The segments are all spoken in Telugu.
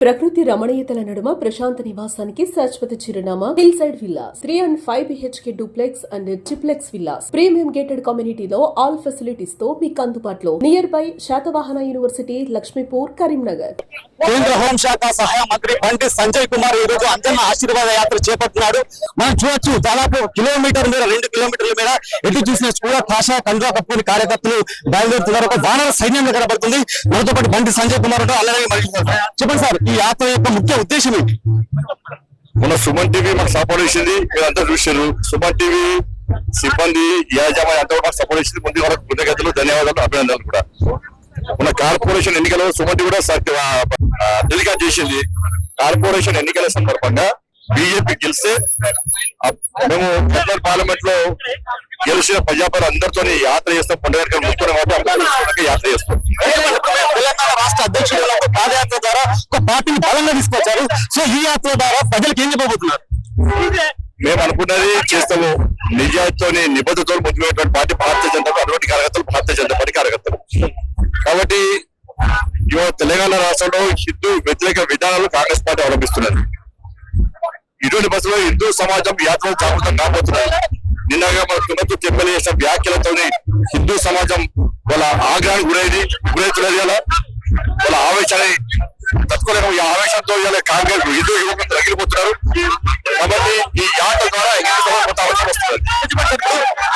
ప్రకృతి రమణీయతల నడుమ ప్రశాంత నివాసానికి శాశ్వత చిరునామా hill side villas 3 and 5 BHK duplex and triplex villas premium gated కమ్యూనిటీలో ఆల్ ఫెసిలిటీస్ తో మీకు అందుబాటులో near by Satavahana university Lakshmipur Karimnagar. కేంద్ర హోంశాఖ సహాయ మంత్రి బండి సంజయ్ కుమార్ ఈ రోజు అంజన్న ఆశీర్వాద యాత్ర చేపడుతున్నాడు. మనం చూడొచ్చు దాదాపు కిలోమీటర్ మీద 2 కిలోమీటర్ల మీద ఎటు చూసిన కూడా కాషాయ కండువా కప్పుకుని కార్యకర్తలు బయలుదేరుతున్నారు. ఒక వానర సైన్యంగా కనబడుతుంది. మనతో పాటు బండి సంజయ్ కుమార్ అలాగే చెప్పండి సార్, ఈ యాత్ర యొక్క ముఖ్య ఉద్దేశం ఏంటి? మన సుమన్ టీవీ మాకు సపోర్ట్ చేసింది, మీరంతా చూసారు. సుమన్ టీవీ సిబ్బంది యాజమాన్యం అంతా మాకు సపోర్ట్ చేసింది. ముందు వాళ్ళకి కృతజ్ఞతలు, ధన్యవాదాలు, అభినందనలు కూడా. మన కార్పొరేషన్ ఎన్నికల సుమన్ టీవీ కూడా టెలికాస్ట్ చేసింది. కార్పొరేషన్ ఎన్నికల సందర్భంగా బీజేపీ గెలిస్తే మేము పార్లమెంట్ లో గెలిచిన ప్రజాపతి అందరితో యాత్ర చేస్తాం. పండుగ ముఖ్యమైన యాత్ర చేస్తాం. తెలంగాణ రాష్ట్ర అధ్యక్షుడు పాదయాత్ర ద్వారా ఒక పార్టీని బలంగా తీసుకొచ్చారు. సో ఈ యాత్ర ద్వారా ప్రజలకు ఏం చెప్పబోతున్నారు? మేము అనుకున్నది చేస్తాము. నిజాయితీతో నిబద్ధతతో ముందుకున్నటువంటి పార్టీ భారతీయ జనతా పార్టీ, అటువంటి కార్యకర్తలు భారతీయ జనతా పార్టీ కార్యకర్తలు. కాబట్టి ఇవాళ తెలంగాణ రాష్ట్రంలో హిందూ వ్యతిరేక విధానాలు కాంగ్రెస్ పార్టీ అవలంబిస్తున్నది. ఇటువంటి బస్సులో హిందూ సమాజం యాత్రలు జాగృతం కాబోతున్నారు. నిన్నగా మన తుమ్మతు ఎమ్మెల్యే చేసిన వ్యాఖ్యలతో హిందూ సమాజం వాళ్ళ ఆగ్రహానికి గురవుతున్నది. వాళ్ళ ఆవేశాన్ని తట్టుకోలేక ఈ ఆవేశంతో కాంగ్రెస్ హిందూ యువకులు తగిలిపోతున్నారు. కాబట్టి ఈ యాత్ర ద్వారా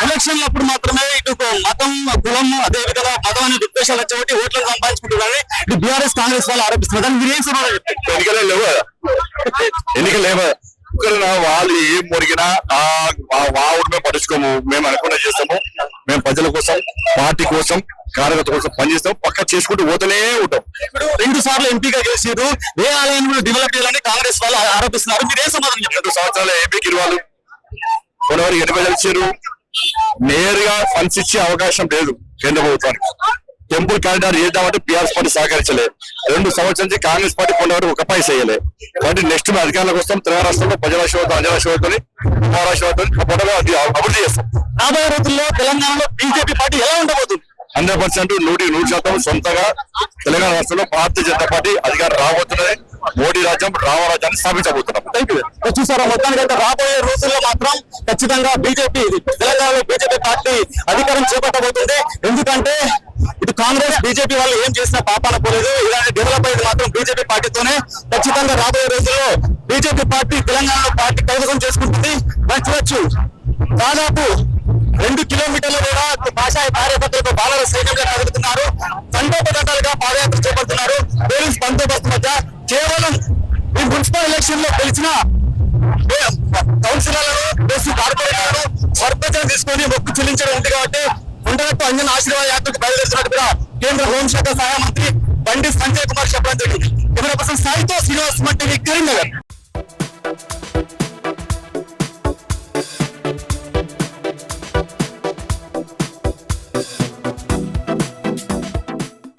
ఎలక్షన్ అప్పుడు మాత్రమే ఇటు మతం, కులం, అదే విధంగా మతం అనే ఉద్దేశాలు వచ్చి ఓట్లను సంపాదించుకుంటున్నారని ఇటు బీఆర్ఎస్ కాంగ్రెస్ వాళ్ళు ఆరోపిస్తున్నారు. మీరు ఏం సమాధానం చెప్తారు? ఎన్నికలే లేవు కదా, ఎన్నికలు లేవు. వాళ్ళు ఏం మురిగినా ఆ ఊరు మేము పట్టించుకోము. మేము అనుకున్న చేస్తాము. మేము ప్రజల కోసం, పార్టీ కోసం, కార్యకర్త కోసం పనిచేస్తాం. పక్క చేసుకుంటూ పోతూనే ఉంటాం. ఇప్పుడు 2 సార్లు ఎంపీగా గెలిచారు. ఏ ఆలయాన్ని డెవలప్ చేయాలని కాంగ్రెస్ వాళ్ళు ఆరోపిస్తున్నారు. మీరు ఏ సమాధానం చెప్తారు? 2 సంవత్సరాల ఎంపీకి వాళ్ళు కొనవరికి 80 ఇచ్చారు. నేరుగా ఫండ్స్ ఇచ్చే అవకాశం లేదు కేంద్ర ప్రభుత్వానికి. టెంపుల్ కారిడార్ చేద్దామంటే బీఆర్ఎస్ పార్టీ సహకరించలే. 2 సంవత్సరాల నుంచి కాంగ్రెస్ పార్టీ కొన్నవారు ఒక పైసా వేయలే. కాబట్టి నెక్స్ట్ మేము అధికారంలోకి వస్తాం. తెలంగాణ రాష్ట్రంలో ప్రజారాశివాదం, అంజనాశివాదం, కుమారాశివాదం అభివృద్ధి చేస్తాం. రాబోయే రోజుల్లో తెలంగాణలో బీజేపీ పార్టీ ఎలా ఉండబోతుంది? 100% 100% సొంతగా తెలంగాణ రాష్ట్రంలో భారతీయ జనతా పార్టీ అధికారం రాబోతున్నది. మోడీ రాజ్యం, రామరాజ్యాన్ని స్థాపించబోతున్నాం. చూసారా, మొత్తానికి అయితే రాబోయే రోజుల్లో మాత్రం ఖచ్చితంగా తెలంగాణలో బీజేపీ పార్టీ అధికారం చేపట్టబోతుంది. ఎందుకంటే ఇటు కాంగ్రెస్, బీజేపీ వాళ్ళు ఏం చేసినా పాపాన పోలేదు. ఇలాంటి డెవలప్ అయ్యేది మాత్రం బీజేపీ పార్టీతోనే. ఖచ్చితంగా రాబోయే రోజుల్లో బీజేపీ పార్టీ తెలంగాణలో పార్టీ కైవసం చేసుకుంటుంది. మనం చూడొచ్చు, దాదాపు 2 కిలోమీటర్ల కూడా కాషాయ కార్యకర్తలకు బాలర సైన్యంగా కదులుతున్నారు. తండోపతండాలుగా పాదయాత్ర చేపడుతున్నారు. పోలీస్ బందోబస్తు మధ్య కేవలం ఈ మున్సిపల్ ఎలక్షన్ లో గెలిచిన కౌన్సిలర్లను, కార్పొరేటర్లను, సర్పంచ్లను తీసుకొని మొక్కు చెల్లించడం ఉంది. కాబట్టి ఉండవట్టు అంజన ఆశీర్వాద యాత్రకు బయలుదేరుతున్నట్టుగా కేంద్ర హోంశాఖ సహాయ మంత్రి బండి సంజయ్ కుమార్ చెప్పడం జరిగింది. కెమెరా పర్సన్ సాయితో శ్రీనివాస్, సుమన్ టీవీ, కరీంనగర్.